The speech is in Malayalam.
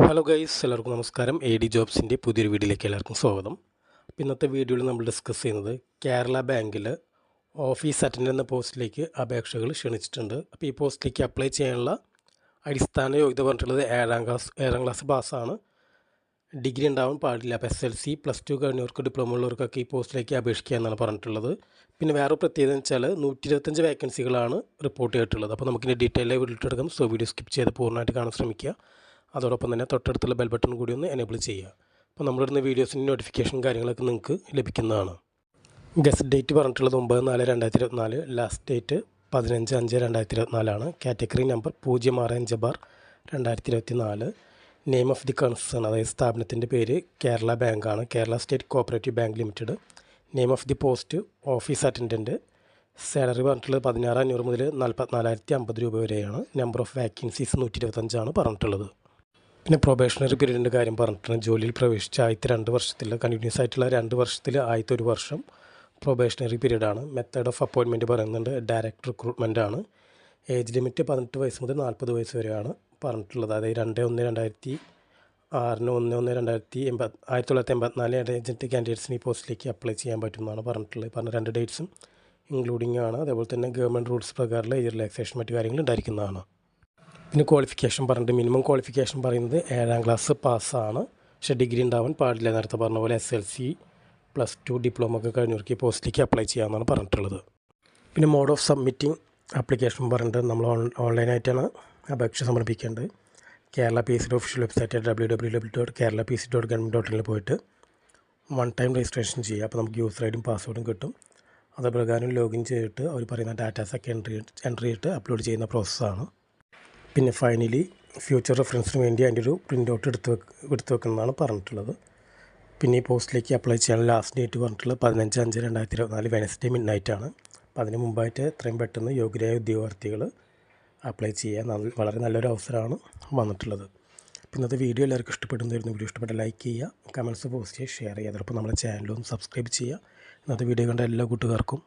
ഹലോ ഗൈസ്, എല്ലാവർക്കും നമസ്കാരം. എ ഡി ജോബ്സിൻ്റെ പുതിയൊരു വീഡിയോയിലേക്ക് എല്ലാവർക്കും സ്വാഗതം. അപ്പോൾ ഇന്നത്തെ വീഡിയോയിൽ നമ്മൾ ഡിസ്കസ് ചെയ്യുന്നത് കേരള ബാങ്കിൽ ഓഫീസ് അറ്റൻഡൻ്റ് എന്ന പോസ്റ്റിലേക്ക് അപേക്ഷകൾ ക്ഷണിച്ചിട്ടുണ്ട്. അപ്പോൾ ഈ പോസ്റ്റിലേക്ക് അപ്ലൈ ചെയ്യാനുള്ള അടിസ്ഥാന യോഗ്യത പറഞ്ഞിട്ടുള്ളത് ഏഴാം ക്ലാസ് പാസ്സാണ്. ഡിഗ്രി ഉണ്ടാവാൻ പാടില്ല. അപ്പോൾ SLC +2 കഴിഞ്ഞവർക്ക് ഡിപ്ലോമ ഉള്ളവർക്കൊക്കെ ഈ പോസ്റ്റിലേക്ക് അപേക്ഷിക്കുക എന്നാണ് പറഞ്ഞിട്ടുള്ളത്. പിന്നെ വേറെ പ്രത്യേകത എന്ന് വെച്ചാൽ 125 വേക്കൻസികളാണ് റിപ്പോർട്ട് ചെയ്തിട്ടുള്ളത്. അപ്പോൾ നമുക്കിനി ഡീറ്റെയിലായി വീട്ടിലെടുക്കാം. സോ വീഡിയോ സ്കിപ്പ് ചെയ്ത് പൂർണ്ണമായിട്ട് കാണാൻ ശ്രമിക്കുക. അതോടൊപ്പം തന്നെ തൊട്ടടുത്തുള്ള ബെൽ ബട്ടൺ കൂടി ഒന്ന് എനേബിൾ ചെയ്യുക. അപ്പോൾ നമ്മളിടുന്ന വീഡിയോസിൻ്റെ നോട്ടിഫിക്കേഷൻ കാര്യങ്ങളൊക്കെ നിങ്ങൾക്ക് ലഭിക്കുന്നതാണ്. ഗസ്റ്റ് ഡേറ്റ് പറഞ്ഞിട്ടുള്ളത് 9/4/2024, last date 15/5/2024 category number 06/5/2024. Name of the concern, അതായത് സ്ഥാപനത്തിൻ്റെ പേര് കേരള ബാങ്കാണ്, Kerala state cooperative bank limited. Name of the post office attendant. Salary പറഞ്ഞിട്ടുള്ളത് 16,500 മുതൽ 44,050 രൂപ വരെയാണ്. നമ്പർ ഓഫ് വാക്കൻസീസ് 125 പറഞ്ഞിട്ടുള്ളത്. പിന്നെ പ്രൊബേഷണറി പീരീഡിൻ്റെ കാര്യം പറഞ്ഞിട്ടുണ്ട്. ജോലിയിൽ പ്രവേശിച്ച ആദ്യത്തെ 2 വർഷത്തിൽ കണ്ടിന്യൂസ് ആയിട്ടുള്ള 2 വർഷത്തിൽ ആദ്യത്തെ 1 വർഷം പ്രൊബേഷണറി പീരീഡാണ്. മെത്തേഡ് ഓഫ് അപ്പോയിൻമെൻറ്റ് പറയുന്നുണ്ട് ഡയറക്റ്റ് റിക്രൂട്ട്മെൻ്റ് ആണ്. ഏജ് ലിമിറ്റ് 18 വയസ്സ് മുതൽ 40 വയസ്സ് വരെയാണ് പറഞ്ഞിട്ടുള്ളത്. അതായത് 2/1/2006 ഏജൻറ്റ് കാൻഡിഡേറ്റ്സിന് ഈ പോസ്റ്റിലേക്ക് അപ്ലൈ ചെയ്യാൻ പറ്റുമെന്നാണ് പറഞ്ഞിട്ടുള്ളത്. പറഞ്ഞ 2 ഡേറ്റ്സും ഇൻക്ലൂഡിംഗ് ആണ്. അതേപോലെ തന്നെ ഗവൺമെൻറ് റൂൾസ് പ്രകാരമുള്ള ഏജ് റിലാക്സേഷൻ മറ്റു കാര്യങ്ങൾ ഉണ്ടായിരിക്കുന്നതാണ്. പിന്നെ ക്വാളിഫിക്കേഷൻ പറഞ്ഞിട്ട് മിനിമം ക്വാളിഫിക്കേഷൻ പറയുന്നത് 7ാം ക്ലാസ് പാസ്സാണ്. പക്ഷേ ഡിഗ്രി ഉണ്ടാവാൻ പാടില്ല. നേരത്തെ പറഞ്ഞ പോലെ SLC +2 ഡിപ്ലോമ ഒക്കെ കഴിഞ്ഞവർക്ക് ഈ പോസ്റ്റിലേക്ക് അപ്ലൈ ചെയ്യാമെന്നാണ് പറഞ്ഞിട്ടുള്ളത്. പിന്നെ മോഡ് ഓഫ് സബ്മിറ്റിംഗ് ആപ്ലിക്കേഷൻ പറഞ്ഞിട്ട് നമ്മൾ ഓൺലൈനായിട്ടാണ് അപേക്ഷ സമർപ്പിക്കേണ്ടത്. Kerala PSC official website www.keralapc.government.in പോയിട്ട് 1 ടൈം രജിസ്ട്രേഷൻ ചെയ്യുക. അപ്പോൾ നമുക്ക് യൂസർ ഐഡിയും പാസ്വേഡും കിട്ടും. അതുപ്രകാരം ലോഗിൻ ചെയ്തിട്ട് അവർ പറയുന്ന ഡാറ്റാസൊക്കെ എൻട്രി ചെയ്തിട്ട് അപ്ലോഡ് ചെയ്യുന്ന പ്രോസസ്സാണ്. പിന്നെ ഫൈനലി ഫ്യൂച്ചർ റെഫറൻസിന് വേണ്ടി അതിൻ്റെ ഒരു പ്രിൻ്റ് ഔട്ട് എടുത്ത് വെക്കുന്നതാണ് പറഞ്ഞിട്ടുള്ളത്. പിന്നെ ഈ പോസ്റ്റിലേക്ക് അപ്ലൈ ചെയ്യാൻ ലാസ്റ്റ് ഡേറ്റ് പറഞ്ഞിട്ടുള്ളത് 15/5/2024 വെനസ്ഡേ മിഡ്നൈറ്റാണ്. അപ്പോൾ അതിന് മുമ്പായിട്ട് എത്രയും പെട്ടെന്ന് യോഗ്യരായ ഉദ്യോഗാർത്ഥികൾ അപ്ലൈ ചെയ്യാൻ വളരെ നല്ലൊരു അവസരമാണ് വന്നിട്ടുള്ളത്. അപ്പോൾ ഇന്നത്തെ വീഡിയോ എല്ലാവർക്കും ഇഷ്ടപ്പെടുന്നതായിരുന്നു. വീഡിയോ ഇഷ്ടപ്പെട്ട ലൈക്ക് ചെയ്യുക, കമൻറ്റ്സ് പോസ്റ്റ് ചെയ്യുക, ഷെയർ ചെയ്യുക. അതോടൊപ്പം നമ്മുടെ ചാനലൊന്ന് സബ്സ്ക്രൈബ് ചെയ്യുക. ഇന്നത്തെ വീഡിയോ കണ്ട എല്ലാ കൂട്ടുകാർക്കും